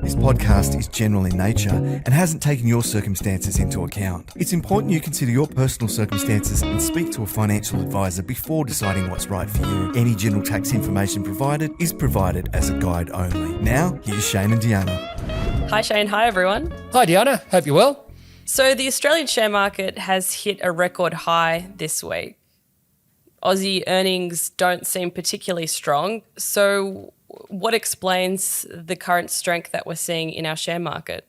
This podcast is general in nature and hasn't taken your circumstances into account. It's important you consider your personal circumstances and speak to a financial advisor before deciding what's right for you. Any general tax information provided is provided as a guide only. Now, here's Shane and Deanna. Hi Shane, hi everyone. Hi Deanna, hope you're well. So the Australian share market has hit a record high this week. Aussie earnings don't seem particularly strong. So what explains the current strength that we're seeing in our share market?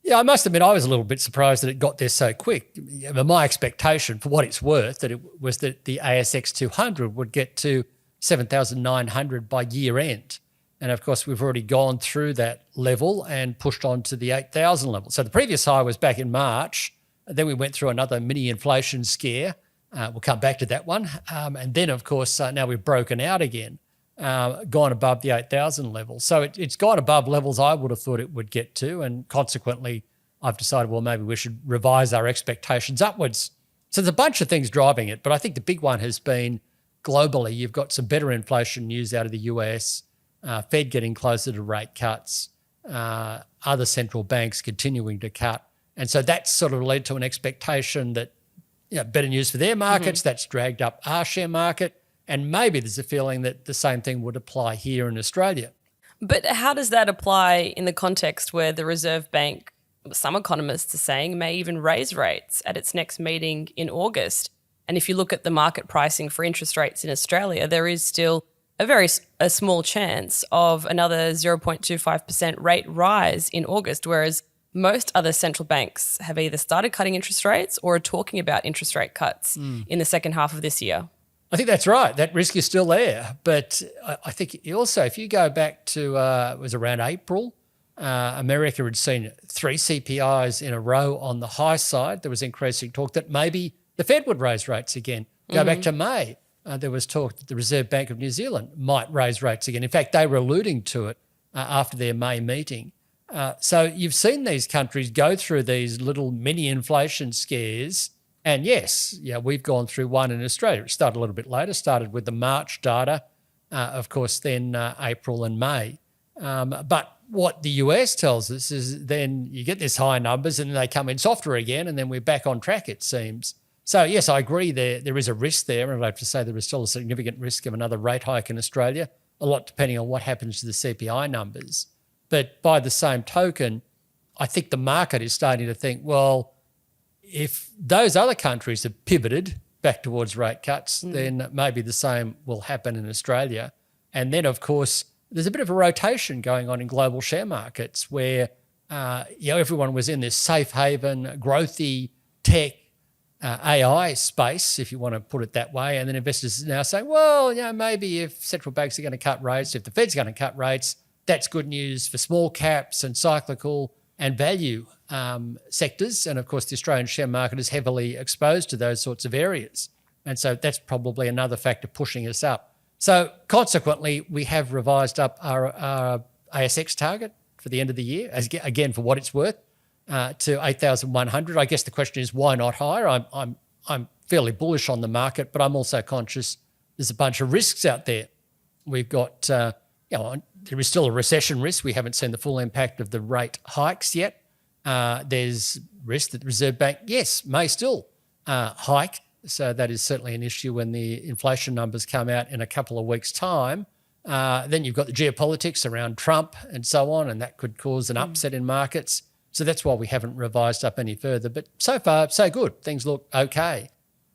Yeah, I must admit I was a little bit surprised that it got there so quick. My expectation, for what it's worth, was that the ASX 200 would get to 7,900 by year end. And of course, we've already gone through that level and pushed on to the 8,000 level. So the previous high was back in March. Then we went through another mini inflation scare. We'll come back to that one. And then, of course, now we've broken out again, gone above the 8,000 level. So it's gone above levels I would have thought it would get to. And consequently, I've decided, well, maybe we should revise our expectations upwards. So there's a bunch of things driving it. But I think the big one has been globally, you've got some better inflation news out of the US, Fed getting closer to rate cuts, other central banks continuing to cut. And so that's sort of led to an expectation that, better news for their markets, that's dragged up our share market, and maybe there's a feeling that the same thing would apply here in Australia. But how does that apply in the context where the Reserve Bank, some economists are saying, may even raise rates at its next meeting in August? And if you look at the market pricing for interest rates in Australia, there is still a small chance of another 0.25% rate rise in August, whereas most other central banks have either started cutting interest rates or are talking about interest rate cuts in the second half of this year. I think that's right. That risk is still there. But I think also, if you go back to, it was around April, America had seen 3 CPIs in a row on the high side. There was increasing talk that maybe the Fed would raise rates again. Go back to May. There was talk that the Reserve Bank of New Zealand might raise rates again. In fact, they were alluding to it after their May meeting. So you've seen these countries go through these little mini inflation scares. And yes, we've gone through one in Australia. It started a little bit later, started with the March data, of course, then April and May. But what the US tells us is then you get these high numbers and then they come in softer again and then we're back on track, it seems. So yes, I agree there is a risk there, and I have to say there is still a significant risk of another rate hike in Australia, a lot depending on what happens to the CPI numbers. But by the same token, I think the market is starting to think, well, if those other countries have pivoted back towards rate cuts, then maybe the same will happen in Australia. And then, of course, there's a bit of a rotation going on in global share markets where everyone was in this safe haven, growthy tech, AI space, if you want to put it that way. And then investors are now saying, well, maybe if central banks are going to cut rates, if the Fed's going to cut rates, that's good news for small caps and cyclical and value sectors. And of course, the Australian share market is heavily exposed to those sorts of areas. And so that's probably another factor pushing us up. So consequently, we have revised up our ASX target for the end of the year, again, for what it's worth, to 8,100. I guess the question is, why not higher? I'm fairly bullish on the market, but I'm also conscious there's a bunch of risks out there. We've got, there is still a recession risk. We haven't seen the full impact of the rate hikes yet. There's risk that the Reserve Bank, may still hike. So that is certainly an issue when the inflation numbers come out in a couple of weeks' time. Then you've got the geopolitics around Trump and so on, and that could cause an upset in markets. So that's why we haven't revised up any further. But so far, so good. Things look okay.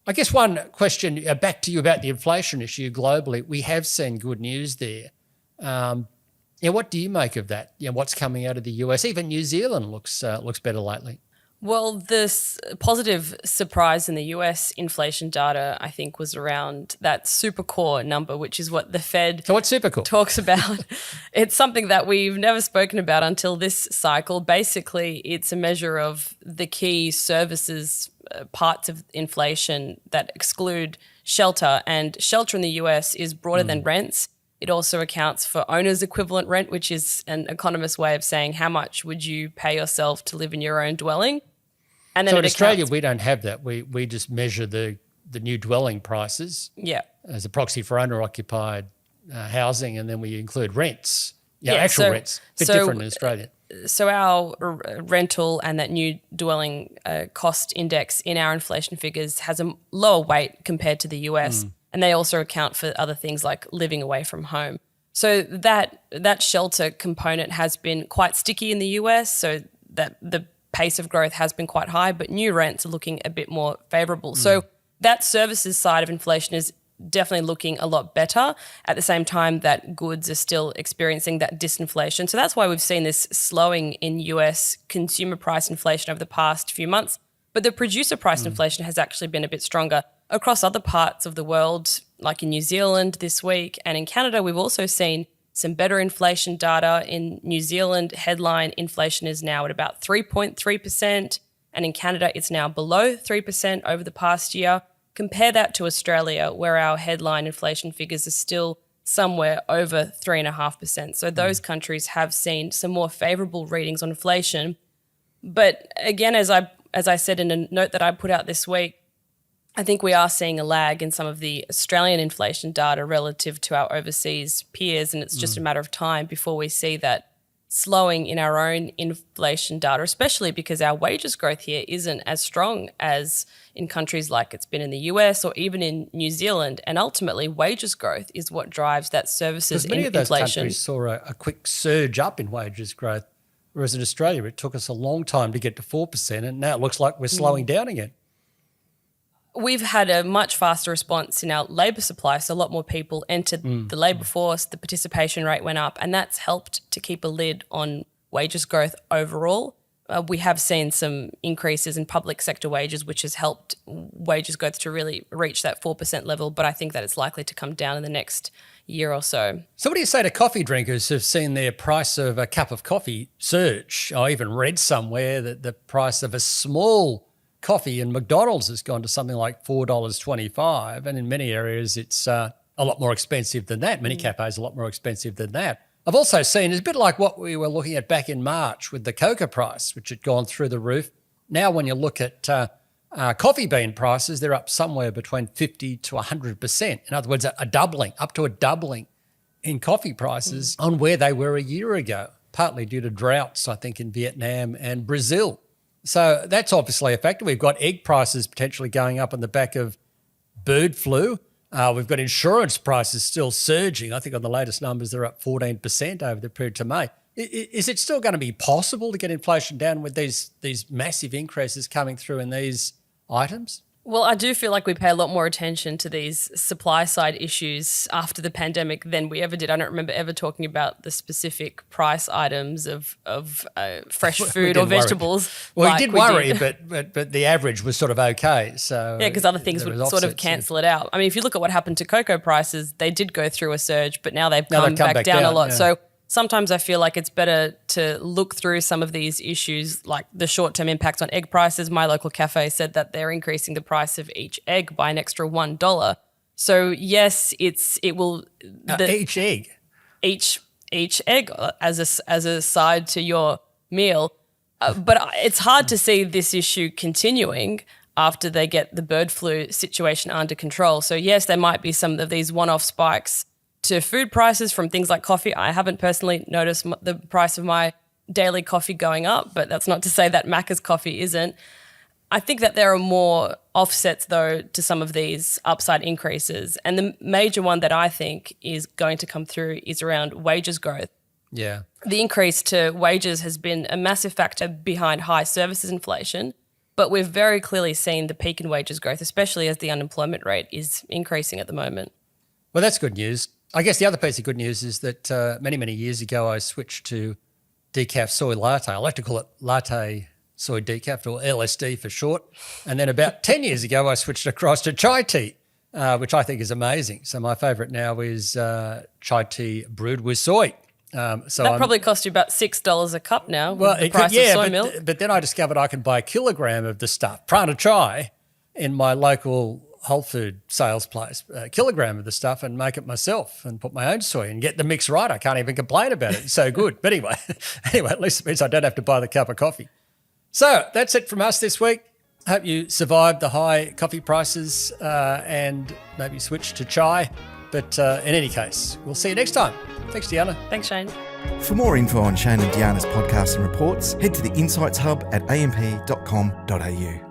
I guess one question back to you about the inflation issue globally. We have seen good news there. What do you make of that? What's coming out of the US? Even New Zealand looks better lately. Well, this positive surprise in the US inflation data, I think, was around that supercore number, which is what the Fed So what's supercore? talks about. It's something that we've never spoken about until this cycle. Basically, it's a measure of the key services parts of inflation that exclude shelter. And shelter in the US is broader than rents. It also accounts for owner's equivalent rent, which is an economist's way of saying how much would you pay yourself to live in your own dwelling. And then so in Australia, we don't have that. We just measure the new dwelling prices Yeah. as a proxy for owner-occupied housing, and then we include rents Yeah, actual rents. A bit different in Australia. So our rental and that new dwelling cost index in our inflation figures has a lower weight compared to the US. And they also account for other things like living away from home. So that shelter component has been quite sticky in the US, so that the pace of growth has been quite high, but new rents are looking a bit more favourable. So that services side of inflation is definitely looking a lot better at the same time that goods are still experiencing that disinflation. So that's why we've seen this slowing in US consumer price inflation over the past few months. But the producer price inflation has actually been a bit stronger. Across other parts of the world, like in New Zealand this week and in Canada, we've also seen some better inflation data. In New Zealand, headline inflation is now at about 3.3%, and in Canada, it's now below 3% over the past year. Compare that to Australia, where our headline inflation figures are still somewhere over 3.5%. So those countries have seen some more favourable readings on inflation. But again, as I said in a note that I put out this week, I think we are seeing a lag in some of the Australian inflation data relative to our overseas peers, and it's just a matter of time before we see that slowing in our own inflation data, especially because our wages growth here isn't as strong as in countries like it's been in the US or even in New Zealand. And ultimately, wages growth is what drives that services Because many of those inflation. countries saw a quick surge up in wages growth, whereas in Australia it took us a long time to get to 4%, and now it looks like we're slowing down again. We've had a much faster response in our labour supply, so a lot more people entered the labour force, the participation rate went up, and that's helped to keep a lid on wages growth overall. We have seen some increases in public sector wages, which has helped wages growth to really reach that 4% level, but I think that it's likely to come down in the next year or so. So what do you say to coffee drinkers who've seen their price of a cup of coffee surge? I even read somewhere that the price of a small coffee in McDonald's has gone to something like $4.25, and in many areas it's a lot more expensive than that. Many cafes are a lot more expensive than that. I've also seen, it's a bit like what we were looking at back in March with the cocoa price, which had gone through the roof. Now when you look at coffee bean prices, they're up somewhere between 50 to 100%. In other words, a doubling, up to a doubling in coffee prices on where they were a year ago, partly due to droughts, I think, in Vietnam and Brazil. So that's obviously a factor. We've got egg prices potentially going up on the back of bird flu. We've got insurance prices still surging. I think on the latest numbers, they're up 14% over the period to May. Is it still going to be possible to get inflation down with these massive increases coming through in these items? Well, I do feel like we pay a lot more attention to these supply side issues after the pandemic than we ever did. I don't remember ever talking about the specific price items of fresh food or vegetables. Well, we did worry, but the average was sort of okay. So yeah, because other things would sort of cancel it out. I mean, if you look at what happened to cocoa prices, they did go through a surge, but now they've come back down a lot. Yeah. So sometimes I feel like it's better to look through some of these issues, like the short-term impacts on egg prices. My local cafe said that they're increasing the price of each egg by an extra $1. So yes, it will each egg, each egg as a side to your meal. But it's hard to see this issue continuing after they get the bird flu situation under control. So yes, there might be some of these one-off spikes to food prices from things like coffee. I haven't personally noticed the price of my daily coffee going up, but that's not to say that Macca's coffee isn't. I think that there are more offsets, though, to some of these upside increases. And the major one that I think is going to come through is around wages growth. Yeah. The increase to wages has been a massive factor behind high services inflation, but we've very clearly seen the peak in wages growth, especially as the unemployment rate is increasing at the moment. Well, that's good news. I guess the other piece of good news is that many, many years ago, I switched to decaf soy latte. I like to call it latte soy decaf, or LSD for short. And then about 10 years ago, I switched across to chai tea, which I think is amazing. So my favourite now is chai tea brewed with soy. That probably cost you about $6 a cup now with the price of soy milk. But then I discovered I could buy a kilogram of the stuff, prana chai, in my local whole food sales place, a kilogram of the stuff, and make it myself and put my own soy and get the mix right. I can't even complain about it. It's so good. But anyway, at least it means I don't have to buy the cup of coffee. So that's it from us this week. Hope you survived the high coffee prices and maybe switched to chai. But in any case, we'll see you next time. Thanks, Deanna. Thanks, Shane. For more info on Shane and Deanna's podcasts and reports, head to the Insights Hub at amp.com.au.